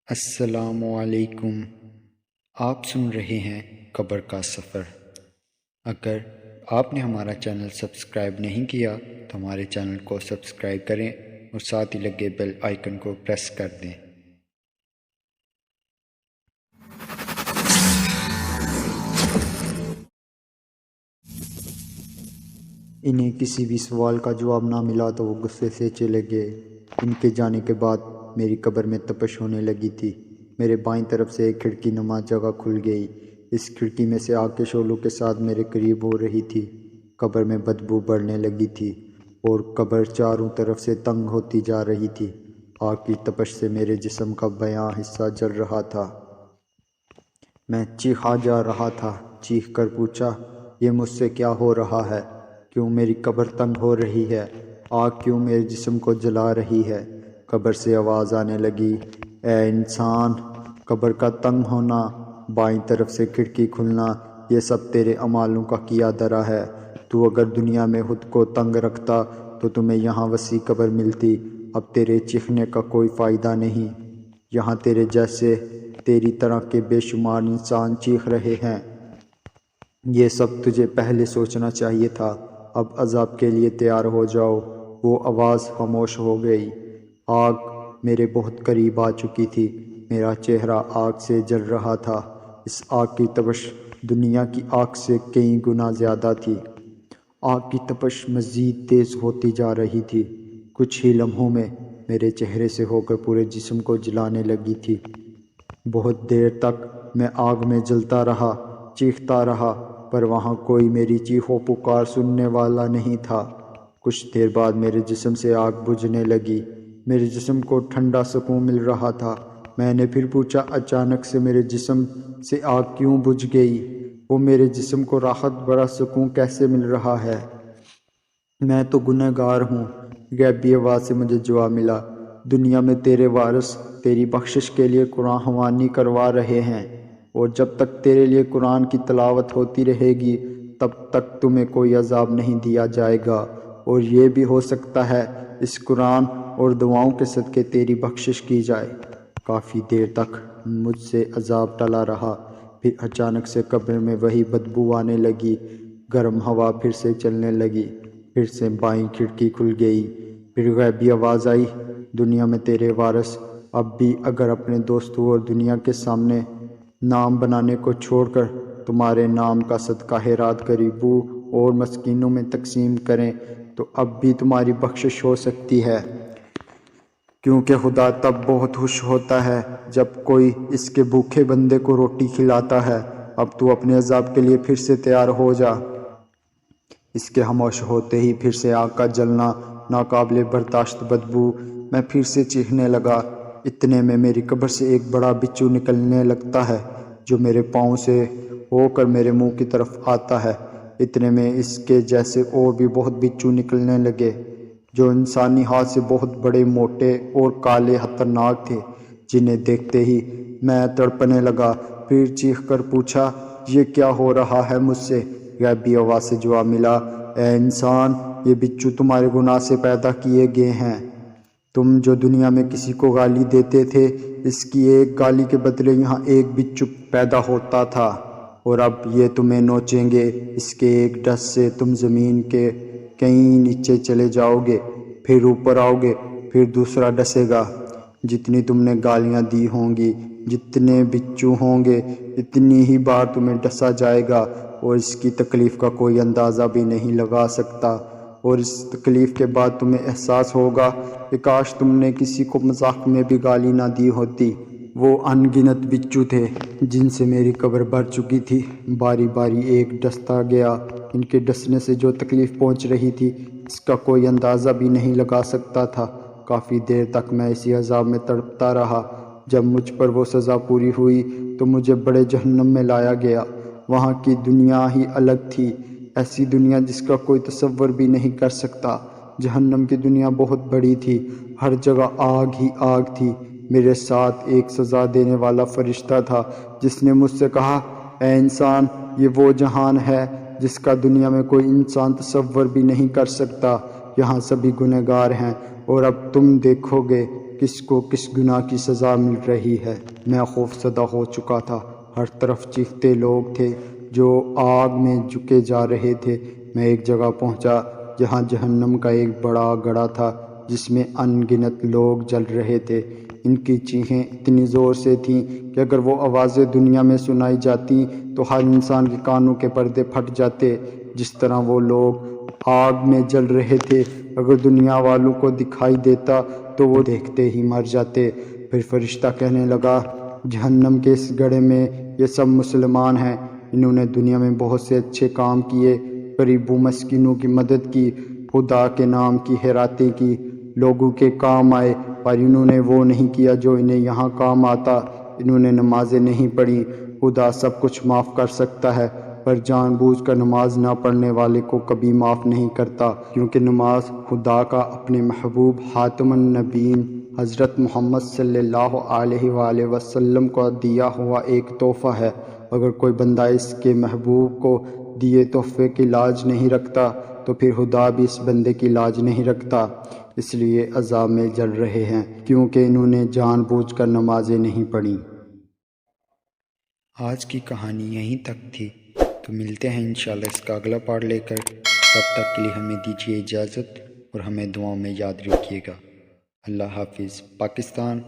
السلام علیکم۔ آپ سن رہے ہیں قبر کا سفر۔ اگر آپ نے ہمارا چینل سبسکرائب نہیں کیا تو ہمارے چینل کو سبسکرائب کریں اور ساتھ ہی لگے بیل آئیکن کو پریس کر دیں۔ انہیں کسی بھی سوال کا جواب نہ ملا تو وہ غصے سے چلے گئے۔ ان کے جانے کے بعد میری قبر میں تپش ہونے لگی تھی۔ میرے بائیں طرف سے ایک کھڑکی نما جگہ کھل گئی۔ اس کھڑکی میں سے آگ کے شعلوں کے ساتھ میرے قریب ہو رہی تھی۔ قبر میں بدبو بڑھنے لگی تھی اور قبر چاروں طرف سے تنگ ہوتی جا رہی تھی۔ آگ کی تپش سے میرے جسم کا بیاں حصہ جل رہا تھا۔ میں چیخا جا رہا تھا۔ چیخ کر پوچھا، یہ مجھ سے کیا ہو رہا ہے؟ کیوں میری قبر تنگ ہو رہی ہے؟ آگ کیوں میرے جسم کو جلا رہی ہے؟ قبر سے آواز آنے لگی، اے انسان، قبر کا تنگ ہونا، بائیں طرف سے کھڑکی کھلنا، یہ سب تیرے اعمالوں کا کیا درا ہے۔ تو اگر دنیا میں خود کو تنگ رکھتا تو تمہیں یہاں وسیع قبر ملتی۔ اب تیرے چیخنے کا کوئی فائدہ نہیں۔ یہاں تیرے جیسے تیری طرح کے بے شمار انسان چیخ رہے ہیں۔ یہ سب تجھے پہلے سوچنا چاہیے تھا۔ اب عذاب کے لیے تیار ہو جاؤ۔ وہ آواز خاموش ہو گئی۔ آگ میرے بہت قریب آ چکی تھی۔ میرا چہرہ آگ سے جل رہا تھا۔ اس آگ کی تپش دنیا کی آگ سے کئی گنا زیادہ تھی۔ آگ کی تپش مزید تیز ہوتی جا رہی تھی۔ کچھ ہی لمحوں میں میرے چہرے سے ہو کر پورے جسم کو جلانے لگی تھی۔ بہت دیر تک میں آگ میں جلتا رہا، چیختا رہا، پر وہاں کوئی میری چیخ و پکار سننے والا نہیں تھا۔ کچھ دیر بعد میرے جسم سے آگ بجھنے لگی۔ میرے جسم کو ٹھنڈا سکون مل رہا تھا۔ میں نے پھر پوچھا، اچانک سے میرے جسم سے آگ کیوں بجھ گئی؟ وہ میرے جسم کو راحت بڑا سکون کیسے مل رہا ہے؟ میں تو گنہگار ہوں۔ غیبی آواز سے مجھے جواب ملا، دنیا میں تیرے وارث تیری بخشش کے لیے قرآن خوانی کروا رہے ہیں، اور جب تک تیرے لیے قرآن کی تلاوت ہوتی رہے گی تب تک تمہیں کوئی عذاب نہیں دیا جائے گا، اور یہ بھی ہو سکتا ہے اس قرآن اور دعاؤں کے صدقے تیری بخشش کی جائے۔ کافی دیر تک مجھ سے عذاب ٹلا رہا، پھر اچانک سے قبر میں وہی بدبو آنے لگی۔ گرم ہوا پھر سے چلنے لگی۔ پھر سے بائیں کھڑکی کھل گئی۔ پھر غیبی آواز آئی، دنیا میں تیرے وارث اب بھی اگر اپنے دوستوں اور دنیا کے سامنے نام بنانے کو چھوڑ کر تمہارے نام کا صدقہ خیرات غریبوں اور مسکینوں میں تقسیم کریں تو اب بھی تمہاری بخشش ہو سکتی ہے، کیونکہ خدا تب بہت خوش ہوتا ہے جب کوئی اس کے بھوکے بندے کو روٹی کھلاتا ہے۔ اب تو اپنے عذاب کے لیے پھر سے تیار ہو جا۔ اس کے خاموش ہوتے ہی پھر سے آگ کا جلنا، ناقابل برداشت بدبو۔ میں پھر سے چیخنے لگا۔ اتنے میں میری قبر سے ایک بڑا بچھو نکلنے لگتا ہے جو میرے پاؤں سے ہو کر میرے منہ کی طرف آتا ہے۔ اتنے میں اس کے جیسے اور بھی بہت بچھو نکلنے لگے جو انسانی ہاتھ سے بہت بڑے، موٹے اور کالے خطرناک تھے، جنہیں دیکھتے ہی میں تڑپنے لگا۔ پھر چیخ کر پوچھا، یہ کیا ہو رہا ہے مجھ سے؟ غیبی آواز سے جواب ملا، اے انسان، یہ بچھو تمہارے گناہ سے پیدا کیے گئے ہیں۔ تم جو دنیا میں کسی کو گالی دیتے تھے، اس کی ایک گالی کے بدلے یہاں ایک بچھو پیدا ہوتا تھا، اور اب یہ تمہیں نوچیں گے۔ اس کے ایک ڈس سے تم زمین کے کہیں نیچے چلے جاؤ گے، پھر اوپر آؤ گے، پھر دوسرا ڈسے گا۔ جتنی تم نے گالیاں دی ہوں گی، جتنے بچھو ہوں گے، اتنی ہی بار تمہیں ڈسا جائے گا، اور اس کی تکلیف کا کوئی اندازہ بھی نہیں لگا سکتا۔ اور اس تکلیف کے بعد تمہیں احساس ہوگا کہ کاش تم نے کسی کو مذاق میں بھی گالی نہ دی ہوتی۔ وہ ان گنت بچھو تھے جن سے میری قبر بھر چکی تھی۔ باری باری ایک ڈستا گیا۔ ان کے ڈسنے سے جو تکلیف پہنچ رہی تھی اس کا کوئی اندازہ بھی نہیں لگا سکتا تھا۔ کافی دیر تک میں اسی عذاب میں تڑپتا رہا۔ جب مجھ پر وہ سزا پوری ہوئی تو مجھے بڑے جہنم میں لایا گیا۔ وہاں کی دنیا ہی الگ تھی، ایسی دنیا جس کا کوئی تصور بھی نہیں کر سکتا۔ جہنم کی دنیا بہت بڑی تھی، ہر جگہ آگ ہی آگ تھی۔ میرے ساتھ ایک سزا دینے والا فرشتہ تھا جس نے مجھ سے کہا، اے انسان، یہ وہ جہان ہے جس کا دنیا میں کوئی انسان تصور بھی نہیں کر سکتا۔ یہاں سبھی گنہگار ہیں، اور اب تم دیکھو گے کس کو کس گناہ کی سزا مل رہی ہے۔ میں خوف زدہ ہو چکا تھا، ہر طرف چیختے لوگ تھے جو آگ میں جھکے جا رہے تھے۔ میں ایک جگہ پہنچا جہاں جہنم کا ایک بڑا گڑھا تھا جس میں ان گنت لوگ جل رہے تھے۔ ان کی چیخیں اتنی زور سے تھیں کہ اگر وہ آوازیں دنیا میں سنائی جاتی تو ہر انسان کے کانوں کے پردے پھٹ جاتے۔ جس طرح وہ لوگ آگ میں جل رہے تھے، اگر دنیا والوں کو دکھائی دیتا تو وہ دیکھتے ہی مر جاتے۔ پھر فرشتہ کہنے لگا، جہنم کے اس گڑھے میں یہ سب مسلمان ہیں، انہوں نے دنیا میں بہت سے اچھے کام کیے، غریبوں مسکینوں کی مدد کی، خدا کے نام کی خیراتیں کی، لوگوں کے کام آئے، پر انہوں نے وہ نہیں کیا جو انہیں یہاں کام آتا۔ انہوں نے نمازیں نہیں پڑھیں۔ خدا سب کچھ معاف کر سکتا ہے، پر جان بوجھ کر نماز نہ پڑھنے والے کو کبھی معاف نہیں کرتا، کیونکہ نماز خدا کا اپنے محبوب خاتم النبیین حضرت محمد صلی اللہ علیہ وآلہ وسلم کو دیا ہوا ایک تحفہ ہے۔ اگر کوئی بندہ اس کے محبوب کو دیے تحفے کی لاج نہیں رکھتا تو پھر خدا بھی اس بندے کی لاج نہیں رکھتا۔ اس لیے عذاب میں جل رہے ہیں کیونکہ انہوں نے جان بوجھ کر نمازیں نہیں پڑھیں۔ آج کی کہانی یہیں تک تھی، تو ملتے ہیں انشاءاللہ اس کا اگلا پارٹ لے کر۔ تب تک کے لیے ہمیں دیجیے اجازت اور ہمیں دعاؤں میں یاد رکھیے گا۔ اللہ حافظ۔ پاکستان۔